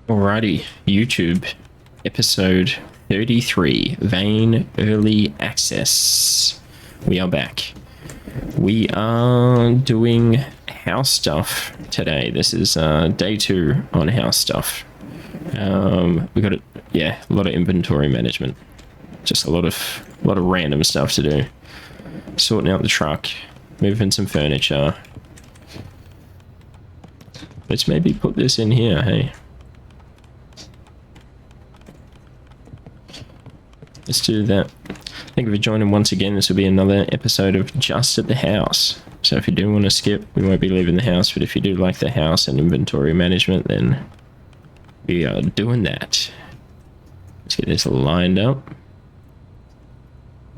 Alrighty, YouTube, episode 33, Vane Early Access. We are back. We are doing house stuff today. This is day 2 on house stuff. We got a lot of inventory management. Just a lot of random stuff to do. Sorting out the truck, moving some furniture. Let's maybe put this in here, hey. Let's do that. Thank you for joining once again. This will be another episode of Just at the House. So if you do want to skip, we won't be leaving the house, but if you do like the house and inventory management, then we are doing that. Let's get this lined up.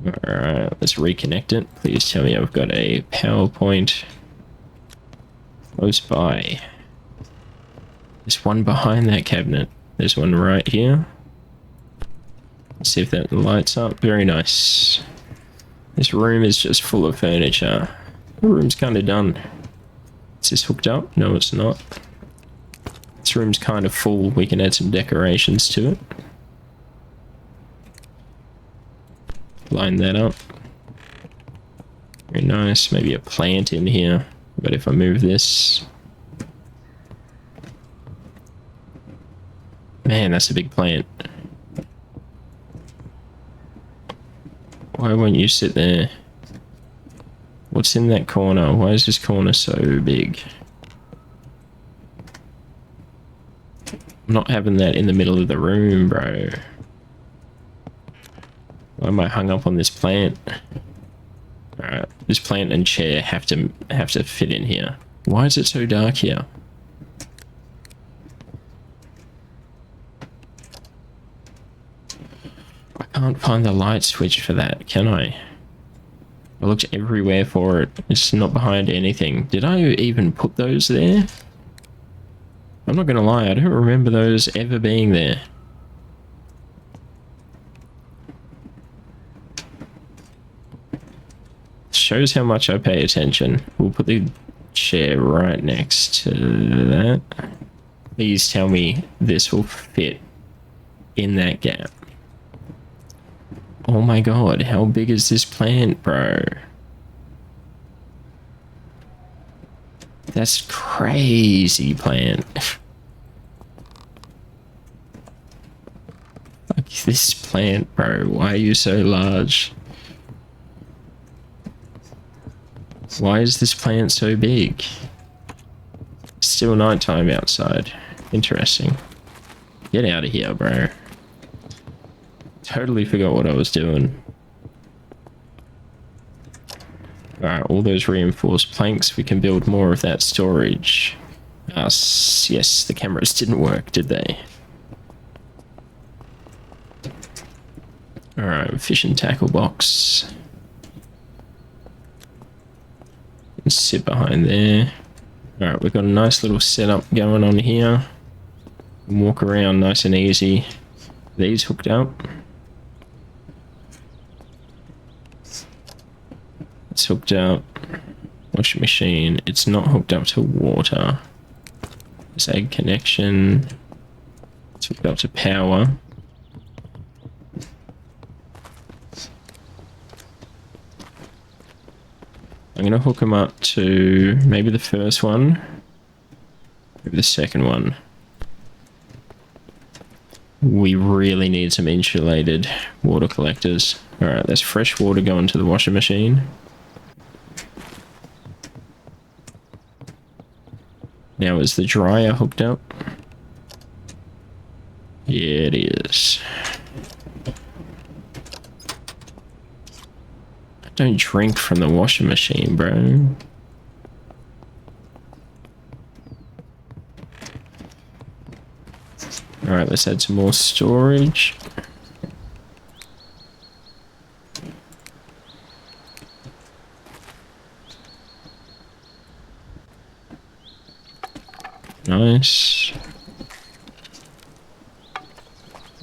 Alright, let's reconnect it. Please tell me I've got a PowerPoint close by. There's one behind that cabinet. There's one right here. Let's see if that lights up. Very nice. This room is just full of furniture. The room's kind of done. Is this hooked up? No, it's not. This room's kind of full. We can add some decorations to it. Line that up. Very nice. Maybe a plant in here. But if I move this... Man, that's a big plant. Why won't you sit there? What's in that corner? Why is this corner so big? I'm not having that in the middle of the room, bro. Why am I hung up on this plant? Alright, this plant and chair have to fit in here. Why is it so dark here? I can't find the light switch for that, can I? I looked everywhere for it. It's not behind anything. Did I even put those there? I'm not gonna lie, I don't remember those ever being there. Shows how much I pay attention. We'll put the chair right next to that. Please tell me this will fit in that gap. Oh my god, how big is this plant, bro? That's crazy plant. Fuck this plant, bro. Why are you so large? Why is this plant so big? Still nighttime outside. Interesting. Get out of here, bro. Totally forgot what I was doing. Alright, all those reinforced planks, we can build more of that storage. Yes, the cameras didn't work, did they? Alright, fish and tackle box. Sit behind there. Alright, we've got a nice little setup going on here. Walk around nice and easy. These hooked up. It's hooked up. Washing machine. It's not hooked up to water. This egg connection. It's hooked up to power. I'm going to hook them up to maybe the first one. Maybe the second one. We really need some insulated water collectors. Alright, there's fresh water going to the washing machine. Now is the dryer hooked up? Yeah, it is. I don't drink from the washing machine, bro. Alright, let's add some more storage. Nice.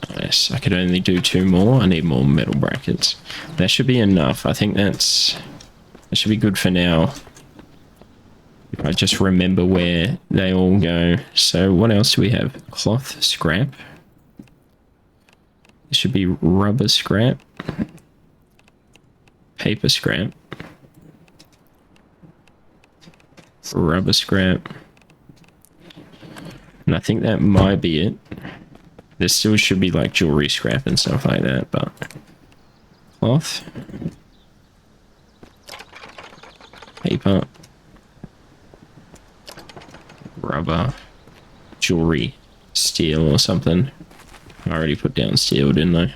Nice. I could only do 2 more. I need more metal brackets. That should be enough. I think that should be good for now. I just remember where they all go. So what else do we have? Cloth scrap. This should be rubber scrap. Paper scrap. Rubber scrap. And I think that might be it. There still should be like jewelry scrap and stuff like that, but cloth. Paper. Rubber. Jewelry. Steel or something. I already put down steel, didn't I?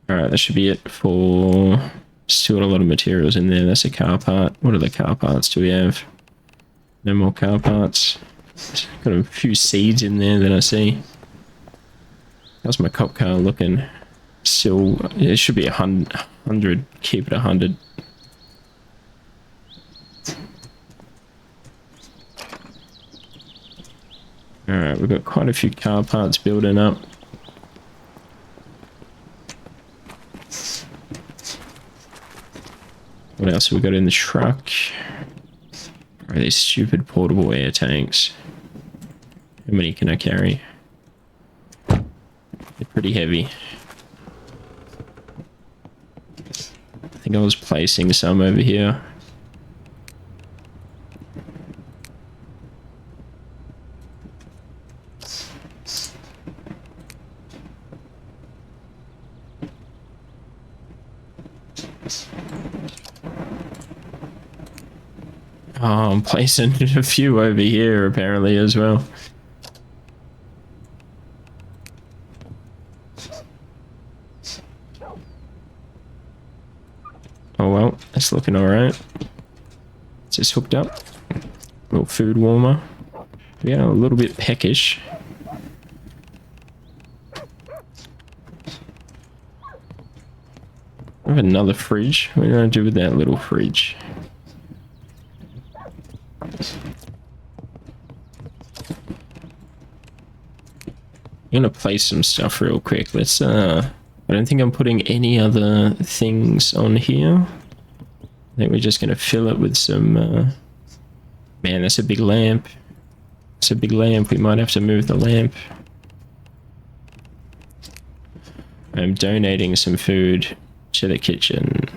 Alright, that should be it for... Still got a lot of materials in there. That's a car part. What other car parts do we have? No more car parts. Got a few seeds in there that I see. How's my cop car looking? Still, it should be 100. Keep it 100. Alright, we've got quite a few car parts building up. What else have we got in the truck? Are these stupid portable air tanks? How many can I carry? They're pretty heavy. I think I was placing some over here. Oh, I'm placing a few over here apparently as well. Oh well, that's looking alright. It's just hooked up. Little food warmer. Yeah, a little bit peckish. I have another fridge. What do I do with that little fridge? I'm gonna place some stuff real quick. Let's I don't think I'm putting any other things on here. I think we're just gonna fill it with some man, that's a big lamp. It's a big lamp. We might have to move the lamp. I'm donating some food to the kitchen.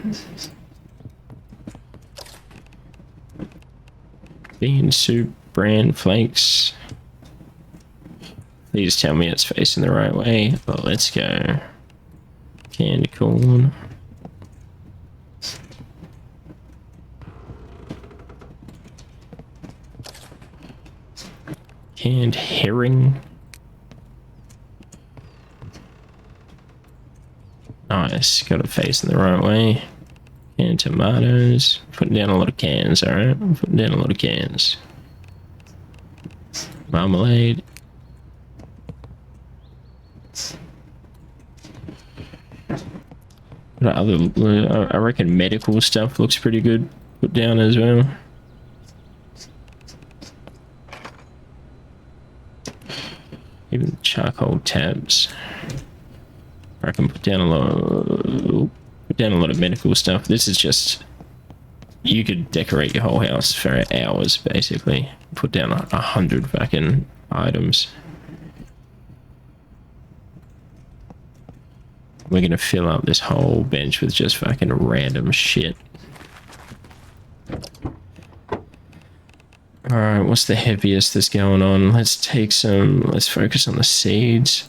Bean soup, bran flakes. Please tell me it's facing the right way. Well, let's go. Canned corn. Canned herring. Nice, got it facing the right way. Canned tomatoes. Putting down a lot of cans, alright? I'm putting down a lot of cans. Marmalade. What other, I reckon medical stuff looks pretty good. Put down as well. Even charcoal tabs. I can put down a lot of medical stuff. This is just, you could decorate your whole house for hours basically. Put down 100 fucking items. We're gonna fill up this whole bench with just fucking random shit. Alright, what's the heaviest that's going on? Let's focus on the seeds.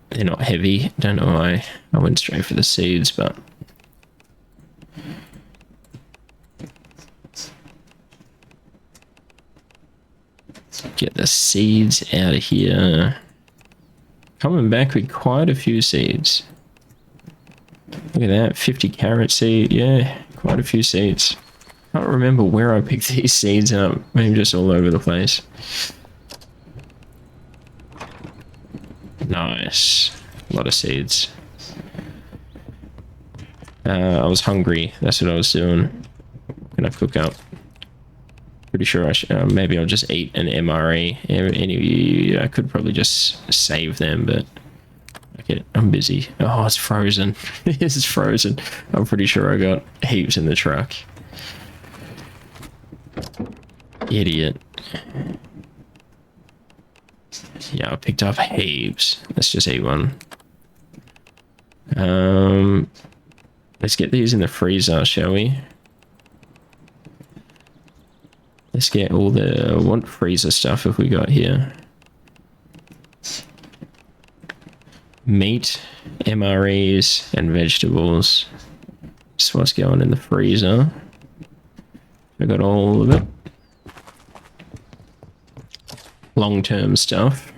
They're not heavy. Don't know why I went straight for the seeds, but... Get the seeds out of here. Coming back with quite a few seeds. Look at that, 50 carrot seed. Yeah, quite a few seeds. Can't remember where I picked these seeds up. Maybe just all over the place. Nice. A lot of seeds. I was hungry. That's what I was doing. Gonna cook up. Pretty sure I should, maybe I'll just eat an MRE. I could probably just save them, but okay, I'm busy. Oh, it's frozen. It's frozen. I'm pretty sure I got heaps in the truck. Idiot. Yeah, I picked up heaps. Let's just eat one. Let's get these in the freezer, shall we? Let's get all the what freezer stuff have we got here? Meat, MREs, and vegetables. Just what's going in the freezer. I got all of it. Long-term stuff.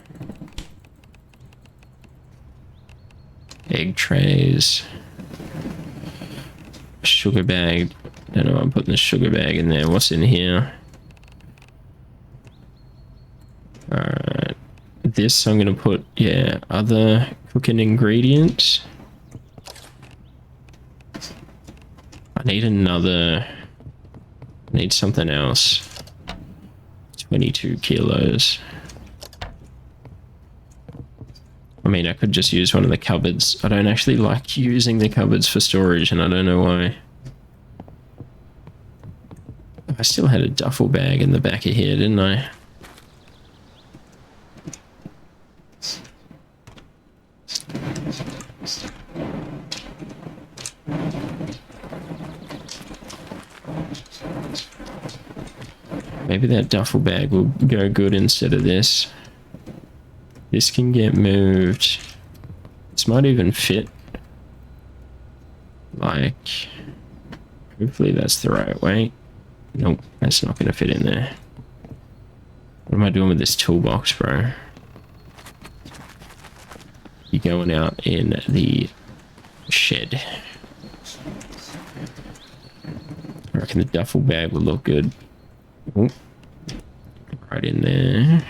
Egg trays. Sugar bag. Don't know why I'm putting the sugar bag in there. What's in here? Alright. This I'm gonna put, yeah, other cooking ingredients. I need another... I need something else. 22 kilos. I mean, I could just use one of the cupboards. I don't actually like using the cupboards for storage, and I don't know why. I still had a duffel bag in the back of here, didn't I? Maybe that duffel bag will go good instead of this. This can get moved. This might even fit. Like, hopefully that's the right way. Nope, that's not going to fit in there. What am I doing with this toolbox, bro? You're going out in the shed. I reckon the duffel bag will look good. Ooh. Right in there.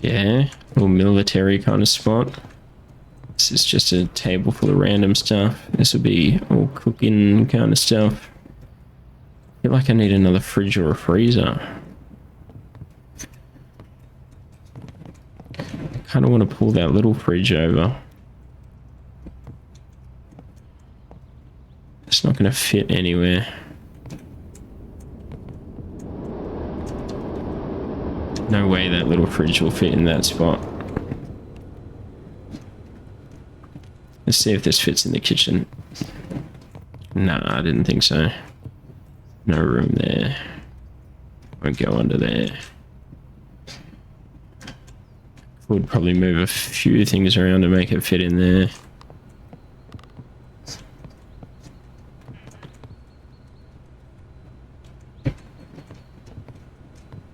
Yeah, little military kind of spot. This is just a table full of random stuff. This will be all cooking kind of stuff. I feel like I need another fridge or a freezer. I kind of want to pull that little fridge over. It's not going to fit anywhere. No way that little fridge will fit in that spot. Let's see if this fits in the kitchen. Nah, I didn't think so. No room there. Won't go under there. Would probably move a few things around to make it fit in there.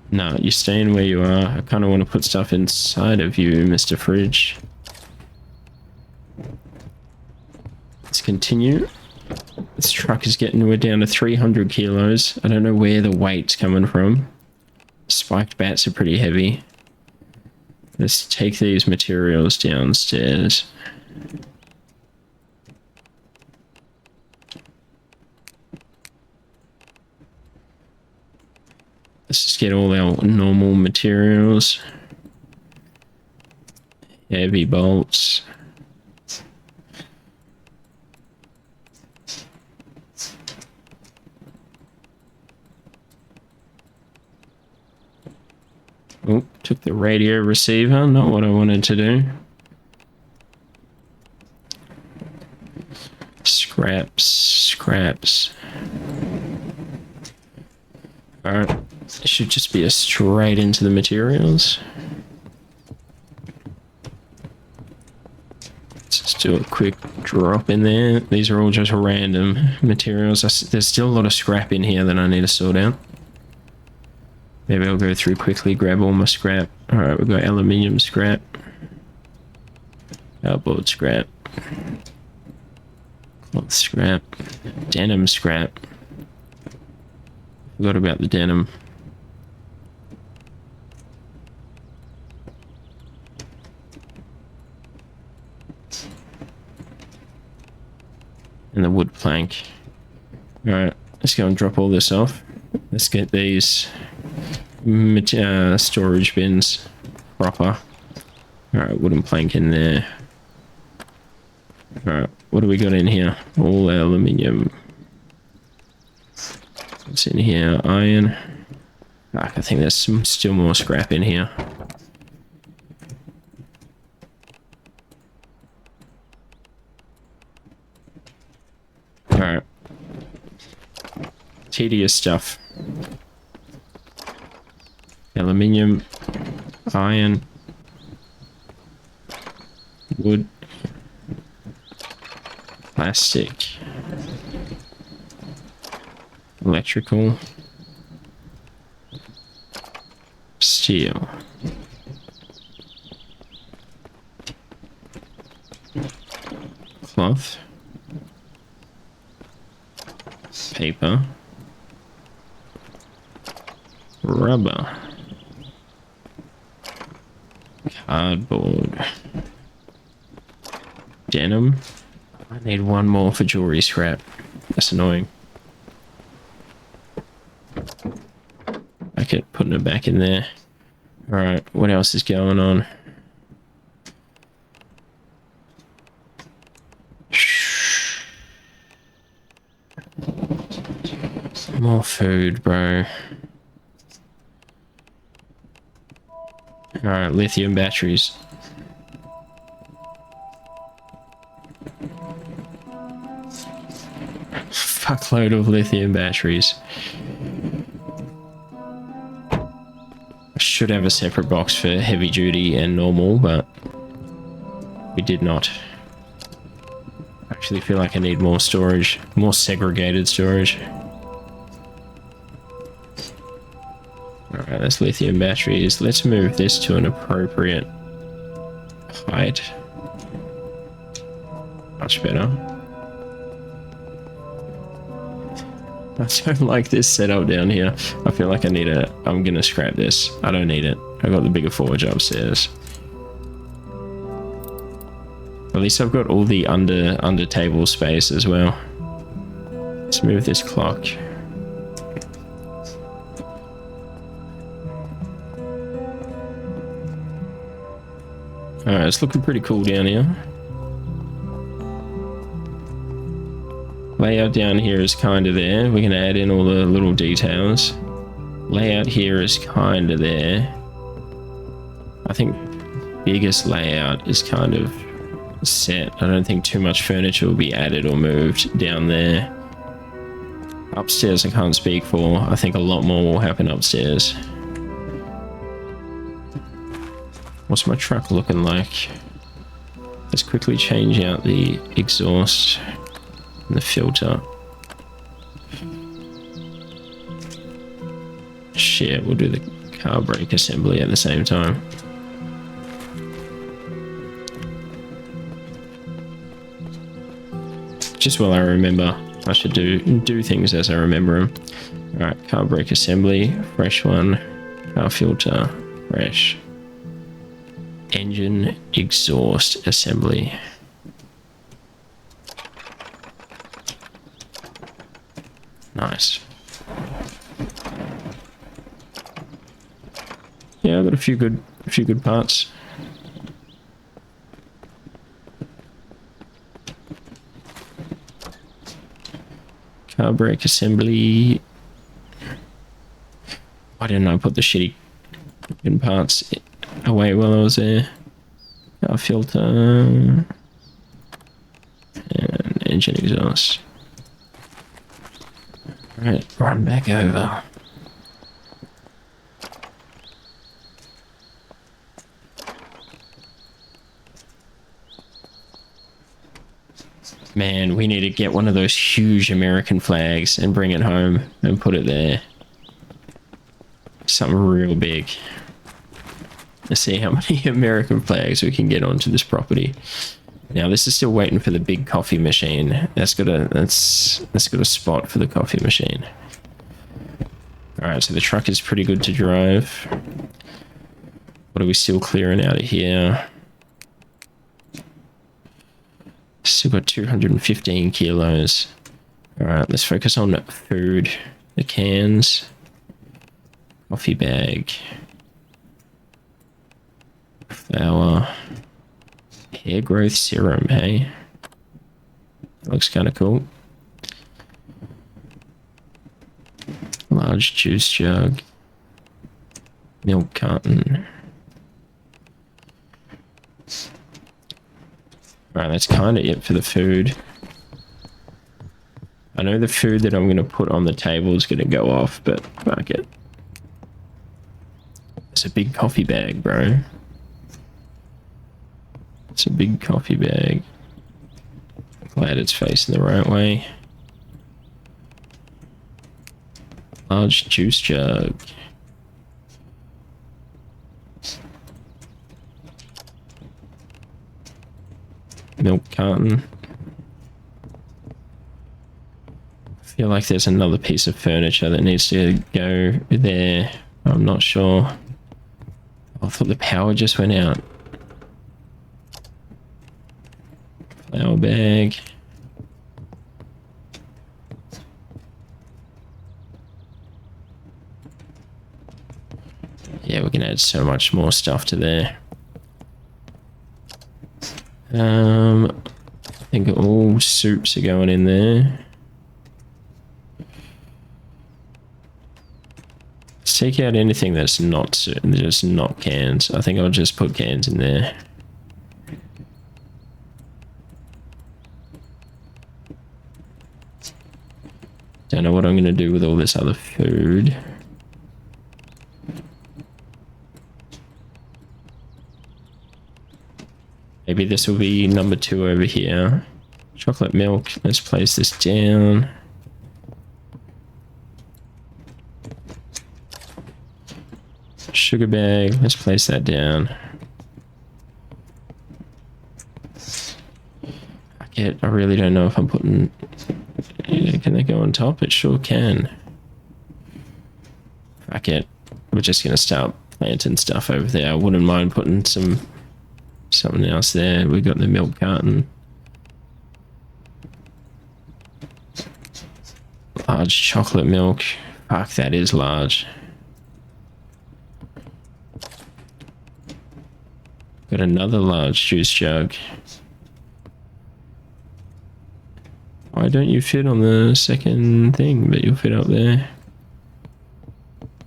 No, you're staying where you are. I kind of want to put stuff inside of you, Mr. Fridge. Let's continue. This truck is we're down to 300 kilos. I don't know where the weight's coming from. Spiked bats are pretty heavy. Let's take these materials downstairs. Let's just get all our normal materials. Heavy bolts. Oh, took the radio receiver, not what I wanted to do. Scraps. Alright, it should just be a straight into the materials. Let's just do a quick drop in there. These are all just random materials. There's still a lot of scrap in here that I need to sort out. Maybe I'll go through quickly, grab all my scrap. Alright, we've got aluminium scrap. Cardboard scrap. Cloth scrap. Denim scrap. Forgot about the denim. And the wood plank. Alright, let's go and drop all this off. Let's get these storage bins proper. Alright, wooden plank in there. Alright, what do we got in here? All aluminium. What's in here? Iron. I think there's still more scrap in here. Alright. Tedious stuff. Aluminium. Iron. Wood. Plastic. Electrical. Steel. Cloth. Paper. Rubber. Cardboard. Denim. I need one more for jewelry scrap. That's annoying. Okay, putting it back in there. Alright, what else is going on? More food, bro. Alright, lithium batteries. Fuckload of lithium batteries. I should have a separate box for heavy duty and normal, but we did not. I actually feel like I need more storage, more segregated storage. Alright, that's lithium batteries. Let's move this to an appropriate height. Much better. I don't like this setup down here. I feel like I'm gonna scrap this. I don't need it. I got the bigger forge upstairs. At least I've got all the under table space as well. Let's move this clock. Alright, it's looking pretty cool down here. Layout down here is kind of there. We can add in all the little details. Layout here is kind of there. I think biggest layout is kind of set. I don't think too much furniture will be added or moved down there. Upstairs I can't speak for. I think a lot more will happen upstairs. What's my truck looking like? Let's quickly change out the exhaust and the filter. Shit, we'll do the car brake assembly at the same time. Just while I remember, I should do things as I remember them. Alright, car brake assembly, fresh one, car filter, fresh. Engine exhaust assembly. Nice. Yeah, I've got a few good parts. Car brake assembly. Why didn't I put the shitty parts away while I was there? Car filter and engine exhaust. Right, run back over. Man, we need to get one of those huge American flags and bring it home and put it there. Something real big. Let's see how many American flags we can get onto this property. Now this is still waiting for the big coffee machine. That's got a spot for the coffee machine. Alright, so the truck is pretty good to drive. What are we still clearing out of here? Still got 215 kilos. Alright, let's focus on food. The cans. Coffee bag. Flour. Hair growth serum, hey? Looks kind of cool. Large juice jug. Milk carton. Alright, that's kind of it for the food. I know the food that I'm going to put on the table is going to go off, but fuck it. It's a big coffee bag, bro. It's a big coffee bag. Glad it's facing the right way. Large juice jug. Milk carton. I feel like there's another piece of furniture that needs to go there. I'm not sure. I thought the power just went out. Flour bag. Yeah, we can add so much more stuff to there. I think all soups are going in there. Let's take out anything that's not just not cans. I think I'll just put cans in there. Don't know what I'm gonna do with all this other food. Maybe this will be number 2 over here. Chocolate milk. Let's place this down. Sugar bag. Let's place that down. I really don't know if I'm putting... Can they go on top? It sure can. Fuck it. We're just gonna start planting stuff over there. I wouldn't mind putting something else there. We got the milk carton. Large chocolate milk. Fuck, that is large. Got another large juice jug. Why don't you fit on the second thing, but you'll fit up there?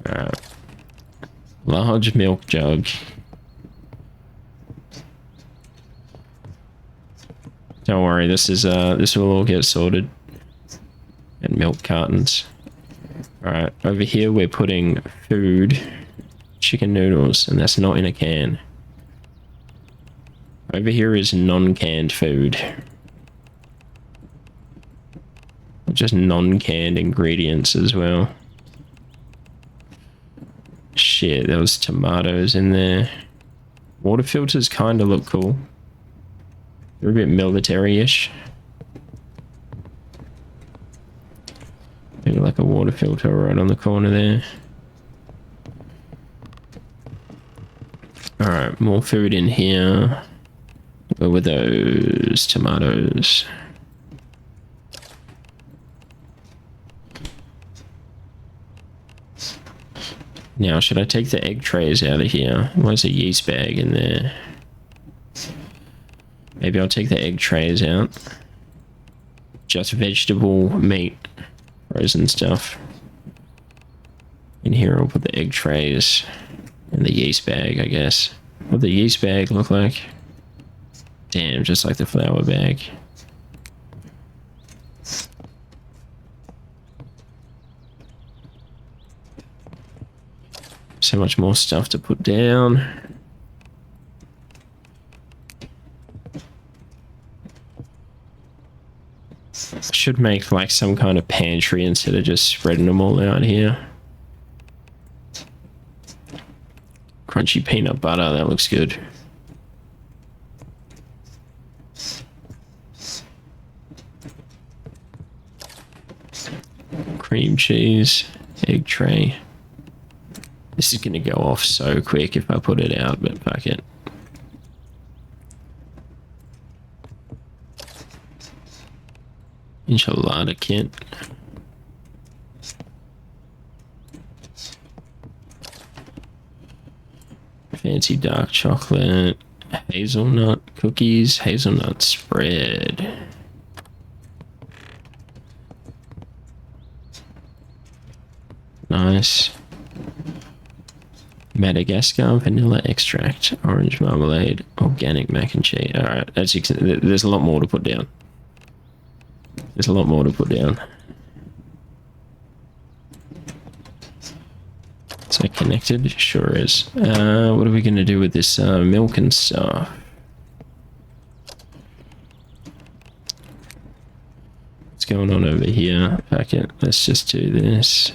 Alright. Large milk jug. Don't worry, this will all get sorted. And milk cartons. Alright, over here we're putting food. Chicken noodles, and that's not in a can. Over here is non-canned food. Just non-canned ingredients as well. Shit, there was tomatoes in there. Water filters kind of look cool. They're a bit military-ish. Maybe like a water filter right on the corner there. Alright, more food in here. Where were those tomatoes? Now, should I take the egg trays out of here? Where's a yeast bag in there? Maybe I'll take the egg trays out. Just vegetable, meat, frozen stuff. In here, I'll put the egg trays and the yeast bag, I guess. What the yeast bag look like? Damn, just like the flour bag. So much more stuff to put down. Should make like some kind of pantry instead of just spreading them all out here. Crunchy peanut butter, that looks good. Cream cheese, egg tray. This is gonna go off so quick if I put it out, but fuck it. Enchilada kit. Fancy dark chocolate. Hazelnut cookies. Hazelnut spread. Nice. Madagascar vanilla extract, orange marmalade, organic mac and cheese. All right, there's a lot more to put down. There's a lot more to put down. Is that connected? Sure is. What are we gonna do with this milk and stuff? What's going on over here? Fuck it. Let's just do this.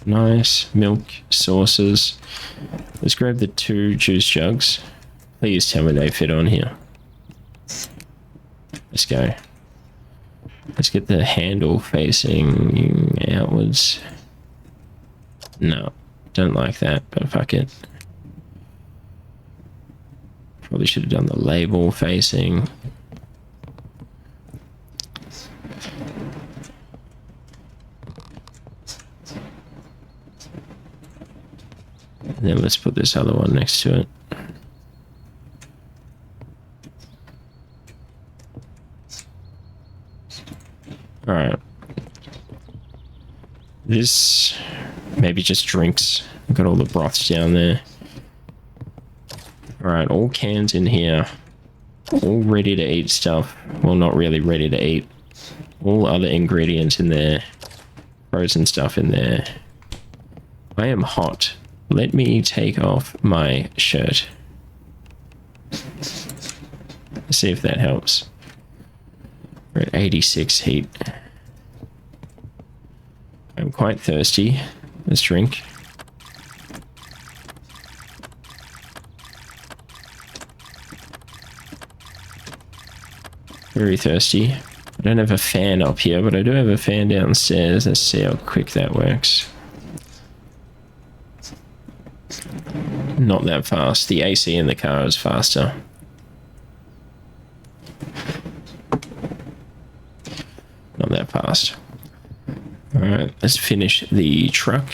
Nice. Milk sauces. Let's grab the 2 juice jugs. Please tell me they fit on here. Let's go. Let's get the handle facing outwards. No, don't like that, but fuck it. Probably should have done the label facing. And then let's put this other one next to it. Alright. This maybe just drinks. We've got all the broths down there. Alright, all cans in here. All ready to eat stuff. Well, not really ready to eat. All other ingredients in there. Frozen stuff in there. I am hot. Let me take off my shirt. Let's see if that helps. We're at 86 heat. I'm quite thirsty. Let's drink. Very thirsty. I don't have a fan up here, but I do have a fan downstairs. Let's see how quick that works. Not that fast. The AC in the car is faster. Not that fast. Alright, let's finish the truck.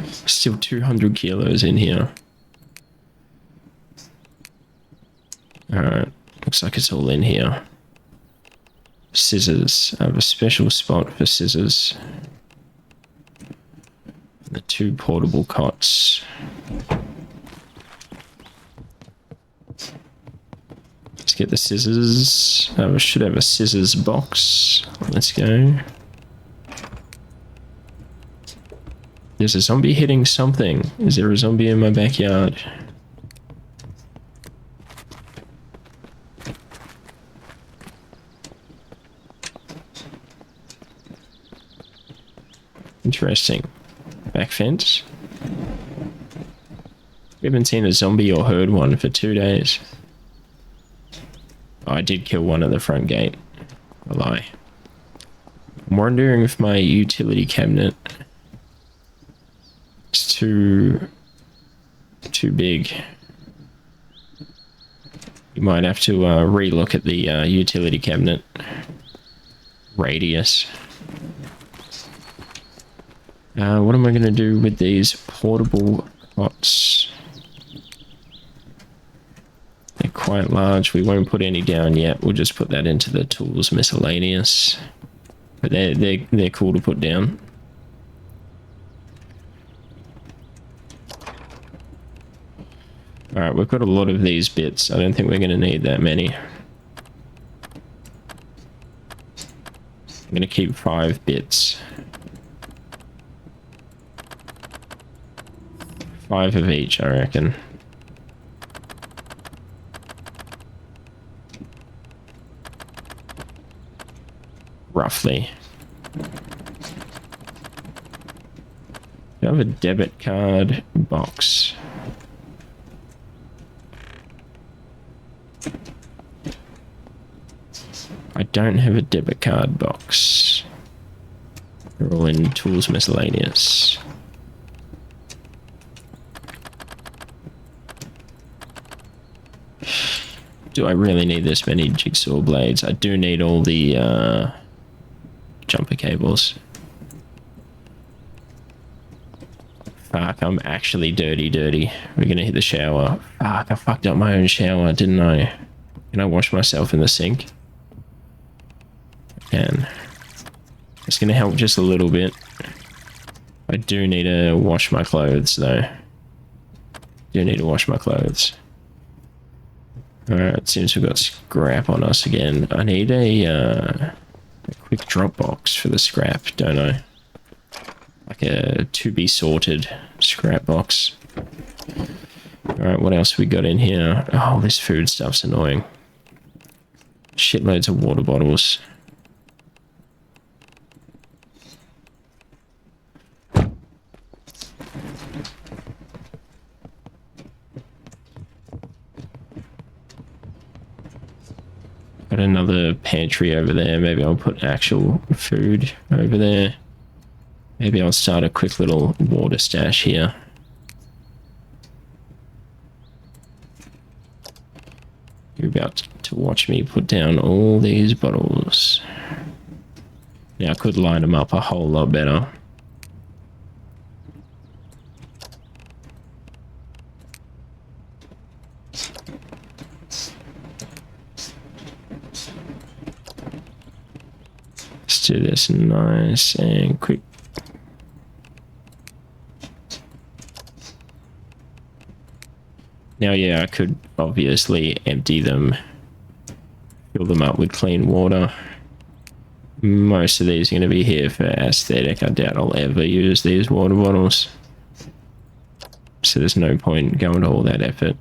Still 200 kilos in here. Alright, looks like it's all in here. Scissors. I have a special spot for scissors. The 2 portable cots. Let's get the scissors. I should have a scissors box. Let's go. There's a zombie hitting something. Is there a zombie in my backyard? Interesting. Back fence. We haven't seen a zombie or heard one for 2 days. Oh, I did kill one at the front gate. A lie. I'm wondering if my utility cabinet is too big. You might have to re-look at the utility cabinet radius. What am I going to do with these portable pots? They're quite large. We won't put any down yet. We'll just put that into the tools miscellaneous. But they're cool to put down. Alright, we've got a lot of these bits. I don't think we're going to need that many. I'm going to keep 5 bits. 5 of each, I reckon. Roughly. I have a debit card box. I don't have a debit card box. They're all in tools miscellaneous. Do I really need this many jigsaw blades? I do need all the jumper cables. Fuck Fuck, I'm actually dirty. We're gonna hit the shower. Fuck, I fucked up my own shower, didn't I? Can I wash myself in the sink? I can. It's gonna help just a little bit. I do need to wash my clothes, though. Do need to wash my clothes. Alright, seems we've got scrap on us again. I need a quick drop box for the scrap, don't I? Like a to be sorted scrap box. Alright, what else we got in here? Oh, this food stuff's annoying. Shitloads of water bottles. Got another pantry over there. Maybe I'll put actual food over there. Maybe I'll start a quick little water stash here. You're about to watch me put down all these bottles. Now I could line them up a whole lot better. Let's do this nice and quick. Now, yeah, I could obviously empty them, fill them up with clean water. Most of these are going to be here for aesthetic. I doubt I'll ever use these water bottles. So there's no point going to all that effort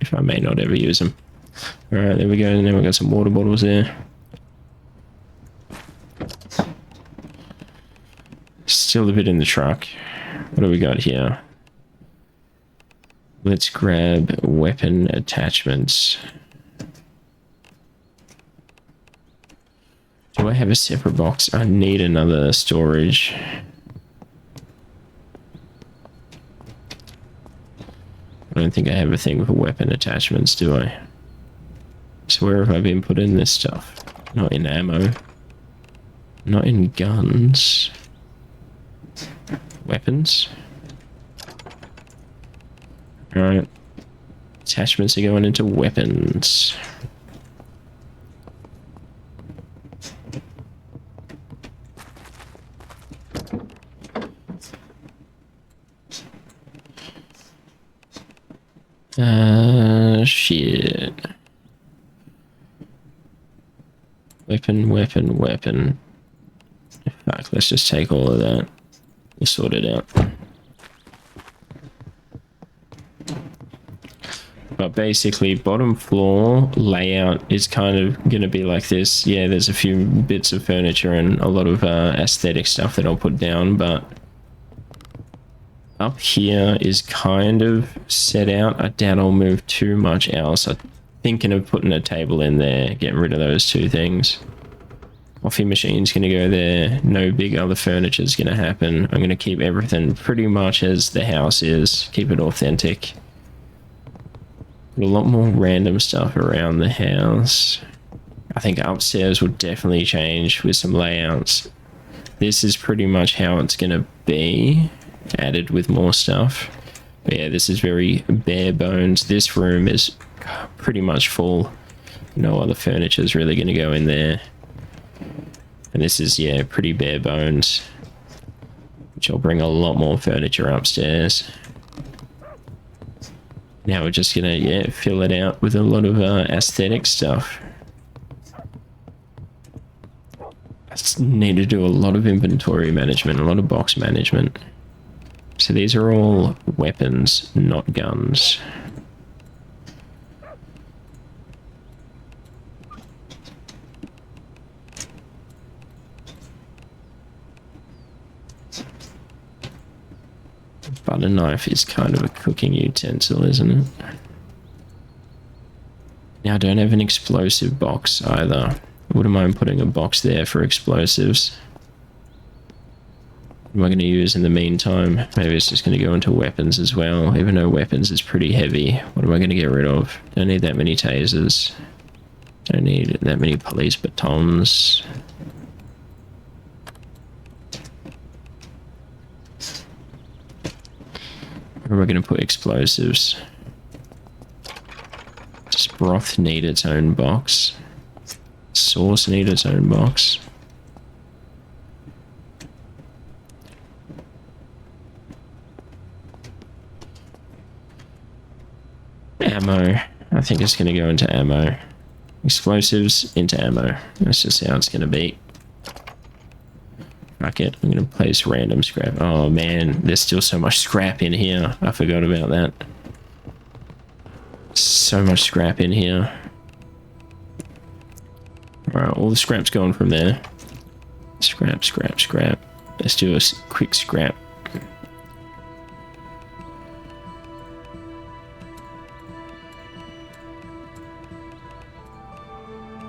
if I may not ever use them. Alright, there we go. And then we've got some water bottles there. Still a bit in the truck. What do we got here? Let's grab weapon attachments. Do I have a separate box? I need another storage. I don't think I have a thing for weapon attachments, do I? So where have I been putting this stuff? Not in ammo. Not in guns. Weapons. Alright. Attachments are going into weapons. Shit. Weapon. Fuck, let's just take all of that. We'll sort it out. But basically, bottom floor layout is kind of going to be like this. Yeah, there's a few bits of furniture and a lot of aesthetic stuff that I'll put down, but up here is kind of set out. I doubt I'll move too much else. I'm thinking of putting a table in there, getting rid of those two things. Coffee machine's going to go there. No big other furniture is going to happen. I'm going to keep everything pretty much as the house is. Keep it authentic. Put a lot more random stuff around the house. I think upstairs will definitely change with some layouts. This is pretty much how it's going to be. Added with more stuff. But yeah, this is very bare bones. This room is pretty much full. No other furniture is really going to go in there. And this is, yeah, pretty bare bones. Which will bring a lot more furniture upstairs. Now we're just gonna, yeah, fill it out with a lot of aesthetic stuff. I just need to do a lot of inventory management, a lot of box management. So these are all weapons, not guns. Butter knife is kind of a cooking utensil, isn't it? Now I don't have an explosive box either. Wouldn't mind putting a box there for explosives. What am I going to use in the meantime? Maybe it's just going to go into weapons as well, even though weapons is pretty heavy. What am I going to get rid of? Don't need that many tasers. Don't need that many police batons. Where are we going to put explosives? Does broth need its own box? Sauce need its own box? Ammo. I think it's going to go into ammo. Explosives into ammo. That's just how it's going to be. Fuck it. I'm going to place random scrap. Oh man, there's still so much scrap in here. I forgot about that. So much scrap in here. Alright, all the scrap's gone from there. Scrap, scrap, scrap. Let's do a quick scrap.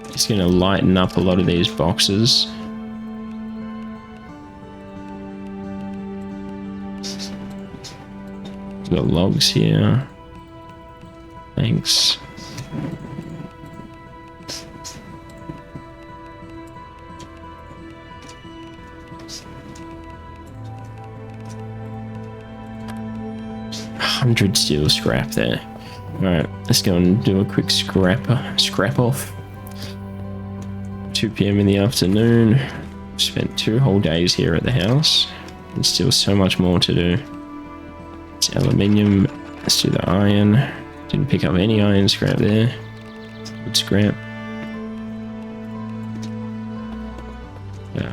It's going to lighten up a lot of these boxes. We've got logs here. Thanks. $100 steel scrap there. Alright, let's go and do a quick scrap off. 2 PM in the afternoon. Spent 2 whole days here at the house. There's still so much more to do. It's aluminium. Let's do the iron. Didn't pick up any iron scrap there. Wood scrap.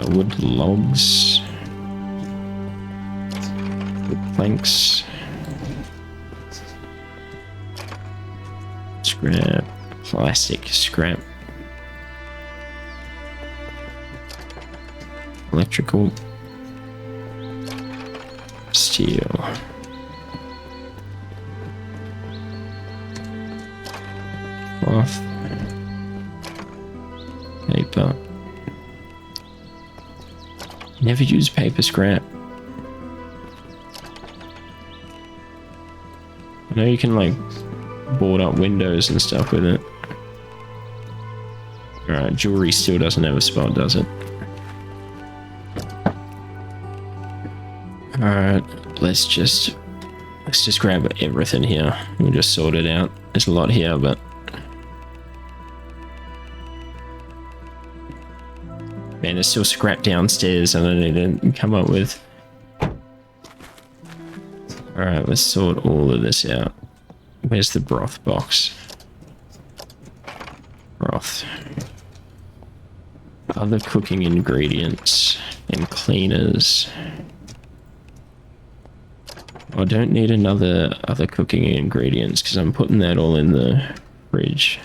Wood logs. Wood planks. Scrap. Plastic scrap. Electrical. Steel. Cloth. Paper. Never use paper scrap. I know you can like board up windows and stuff with it. Alright, jewelry still doesn't have a spot, does it? Alright, let's just grab everything here. We'll just sort it out. There's a lot here, but man, there's still scrap downstairs I don't need to come up with. Alright, let's sort all of this out. Where's the broth box? Broth. Other cooking ingredients and cleaners. I don't need other cooking ingredients because I'm putting that all in the fridge.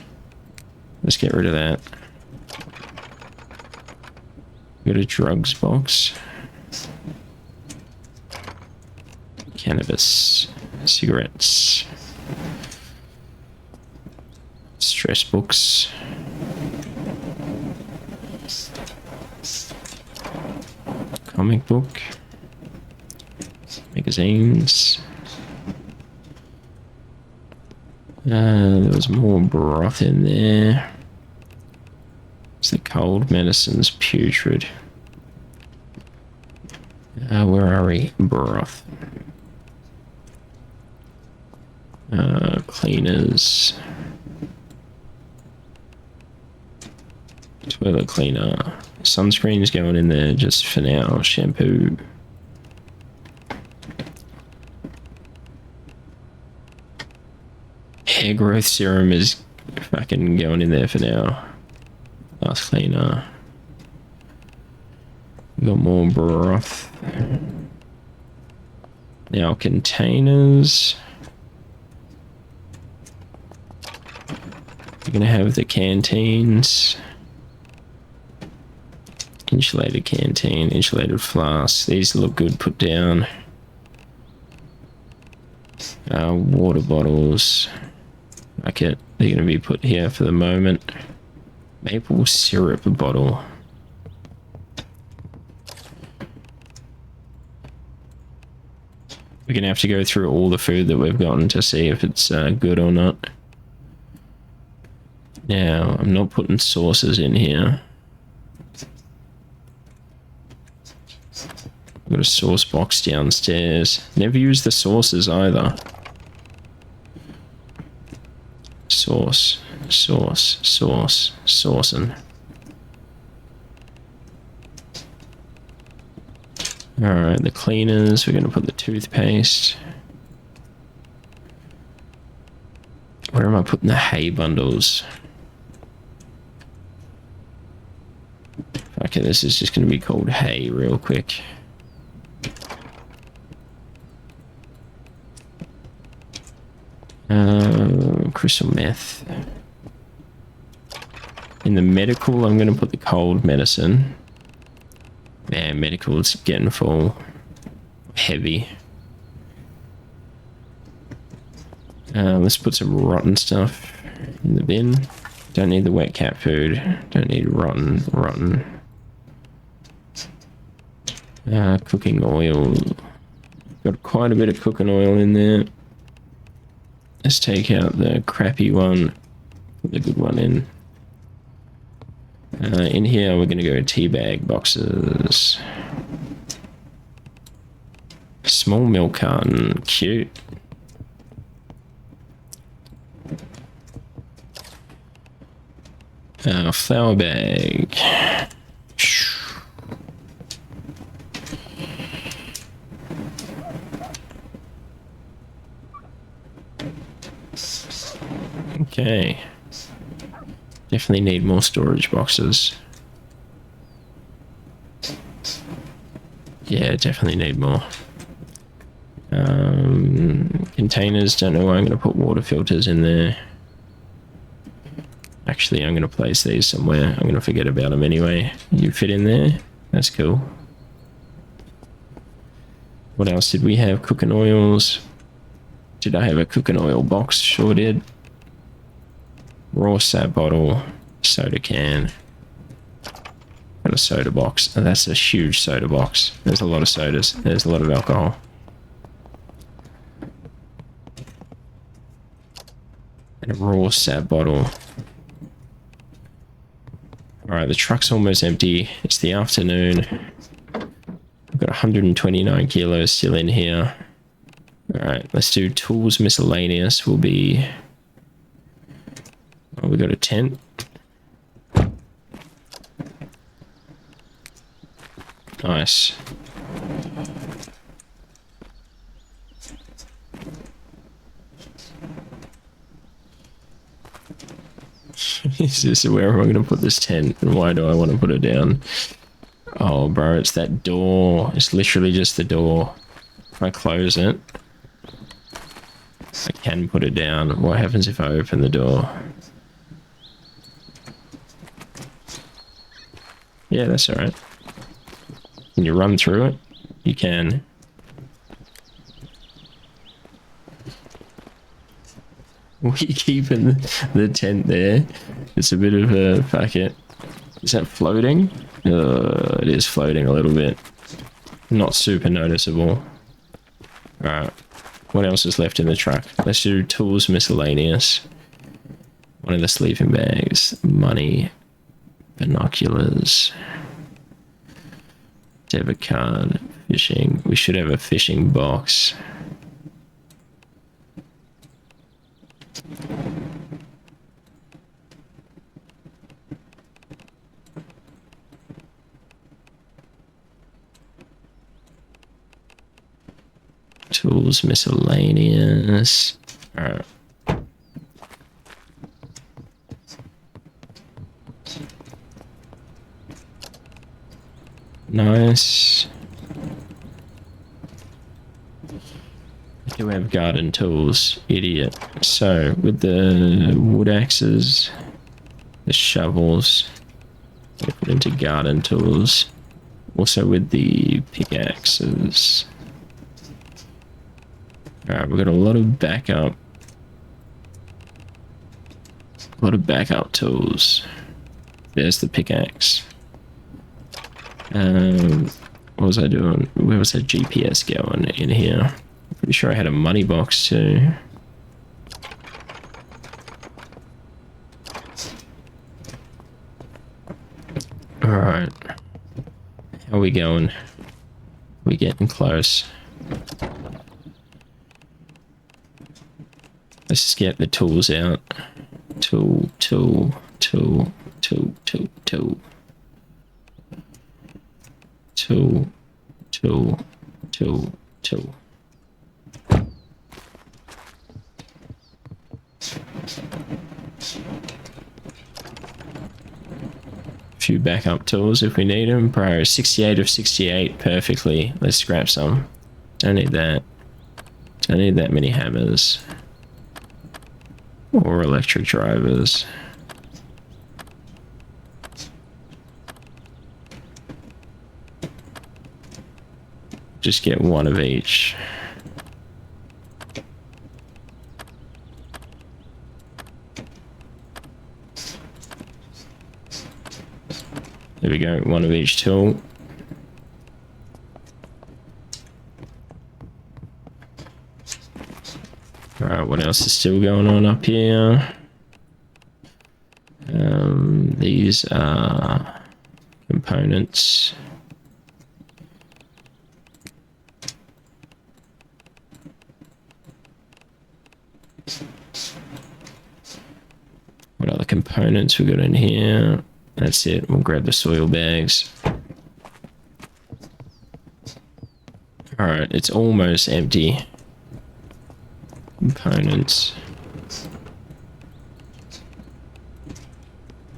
Let's get rid of that. Got a drugs box. Cannabis. Cigarettes. Stress books. Comic book. Magazines. There was more broth in there. It's the cold medicines putrid. Where are we? Broth. Cleaners. Toilet cleaner. Sunscreen's going in there just for now. Shampoo. Hair growth serum is fucking going in there for now. Last cleaner. Got more broth. Now containers. You're gonna have the canteens. Insulated canteen, insulated flasks. These look good put down. Water bottles. Okay, they're going to be put here for the moment. Maple syrup bottle. We're going to have to go through all the food that we've gotten to see if it's good or not. Now, I'm not putting sauces in here. Got a sauce box downstairs. Never use the sauces either. Sauce, saucing. Alright, the cleaners. We're going to put the toothpaste. Where am I putting the hay bundles? Okay, this is just going to be called hay real quick. Crystal meth. In the medical, I'm going to put the cold medicine. Yeah, medical is getting full. Heavy. Let's put some rotten stuff in the bin. Don't need the wet cat food. Don't need rotten. Cooking oil. Got quite a bit of cooking oil in there. Let's take out the crappy one. Put the good one in. In here, we're going to go tea bag boxes. Small milk carton. Cute. Flour bag. Okay. Definitely need more storage boxes. Yeah, definitely need more. Containers, don't know why I'm going to put water filters in there. Actually, I'm going to place these somewhere. I'm going to forget about them anyway. You fit in there? That's cool. What else did we have? Cooking oils. Did I have a cooking oil box? Sure did. Raw sap bottle. Soda can. Got a soda box. Oh, that's a huge soda box. There's a lot of sodas. There's a lot of alcohol. And a raw sap bottle. Alright, the truck's almost empty. It's the afternoon. I've got 129 kilos still in here. Alright, let's do tools miscellaneous. Will be... Oh, we got a tent. Nice. Is this where am I going to put this tent? And why do I want to put it down? Oh, bro, it's that door. It's literally just the door. If I close it, I can put it down. What happens if I open the door? Yeah, that's alright. Can you run through it? You can. We keeping the tent there. It's a bit of a fuck it. Is that floating? It is floating a little bit. Not super noticeable. Alright. What else is left in the truck? Let's do tools miscellaneous. One of the sleeping bags. Money. Binoculars. Debit card. Fishing. We should have a fishing box. Tools miscellaneous. Alright. Nice. I do have garden tools, idiot. So, with the wood axes, the shovels, I put into garden tools. Also with the pickaxes. Alright, we've got a lot of backup. A lot of backup tools. There's the pickaxe. What was I doing? Where was that GPS going in here? Pretty sure I had a money box too. Alright. How are we going? We're getting close. Let's just get the tools out. Tool. Tool. Tool. Few backup tools if we need them. Bro, 68 of 68 perfectly. Let's scrap some. Don't need that. Don't need that many hammers. Or electric drivers. Just get one of each. There we go, one of each tool. Alright, what else is still going on up here? These are components. What other components we got in here? That's it. We'll grab the soil bags. Alright, it's almost empty. Components.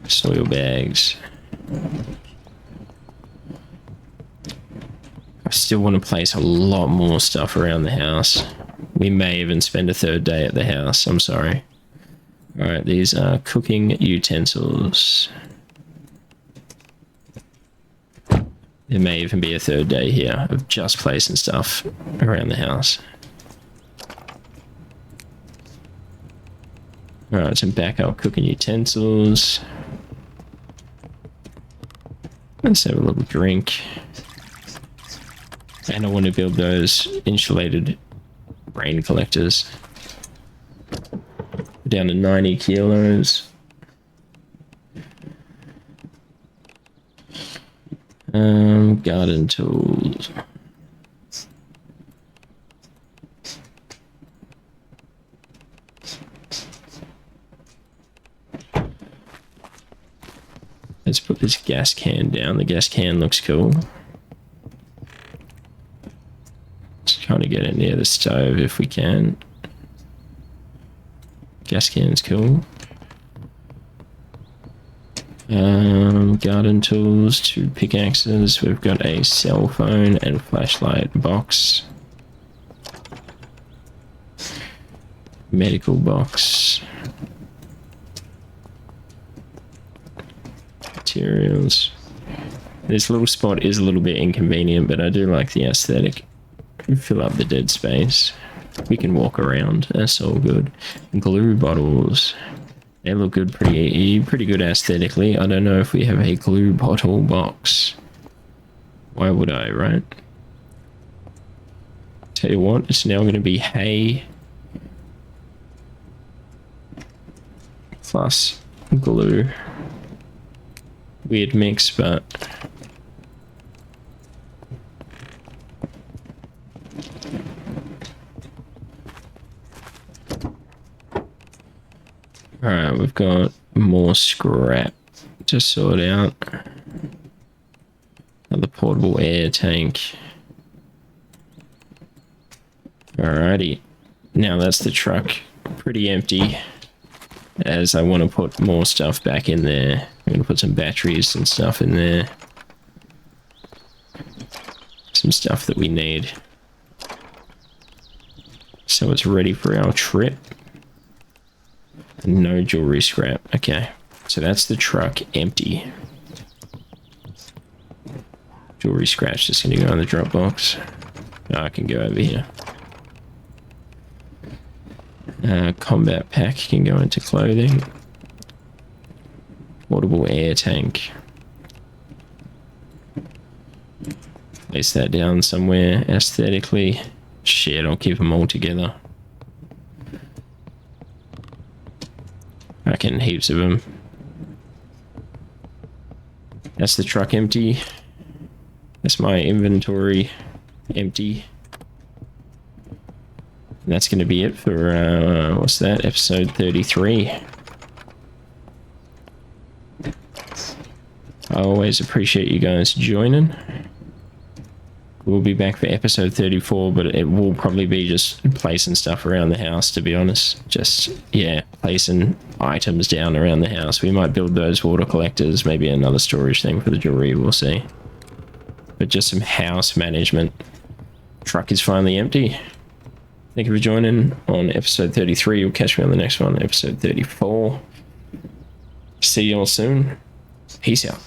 Soil bags. I still want to place a lot more stuff around the house. We may even spend a third day at the house. I'm sorry. Alright, these are cooking utensils. There may even be a third day here of just placing stuff around the house. Alright, some backup cooking utensils. Let's have a little drink. And I want to build those insulated rain collectors. Down to 90 kilos. Garden tools. Let's put this gas can down. The gas can looks cool. Let's kind of get it near the stove if we can. Gas can's cool. Garden tools, 2 pickaxes. We've got a cell phone and flashlight box. Medical box. Materials. This little spot is a little bit inconvenient, but I do like the aesthetic. Fill up the dead space. We can walk around. That's all good. Glue bottles. They look good, pretty good aesthetically. I don't know if we have a glue bottle box. Why would I, right? Tell you what, it's now going to be hay plus glue. Weird mix, but alright, we've got more scrap to sort out. Another portable air tank. Alrighty. Now that's the truck. Pretty empty. As I want to put more stuff back in there. I'm going to put some batteries and stuff in there. Some stuff that we need. So it's ready for our trip. No jewelry scrap. Okay. So that's the truck empty. Jewelry scratch just going to go in the drop box. Oh, I can go over here. Combat pack can go into clothing. Portable air tank. Place that down somewhere aesthetically. Shit, I'll keep them all together. I reckon heaps of them. That's the truck empty. That's my inventory. empty. And that's going to be it for, what's that, episode 33. I always appreciate you guys joining. We'll be back for episode 34, but it will probably be just placing stuff around the house, to be honest. Just, yeah, placing items down around the house. We might build those water collectors, maybe another storage thing for the jewelry, we'll see. But just some house management. Truck is finally empty. Thank you for joining on episode 33. You'll catch me on the next one, episode 34. See you all soon. Peace out.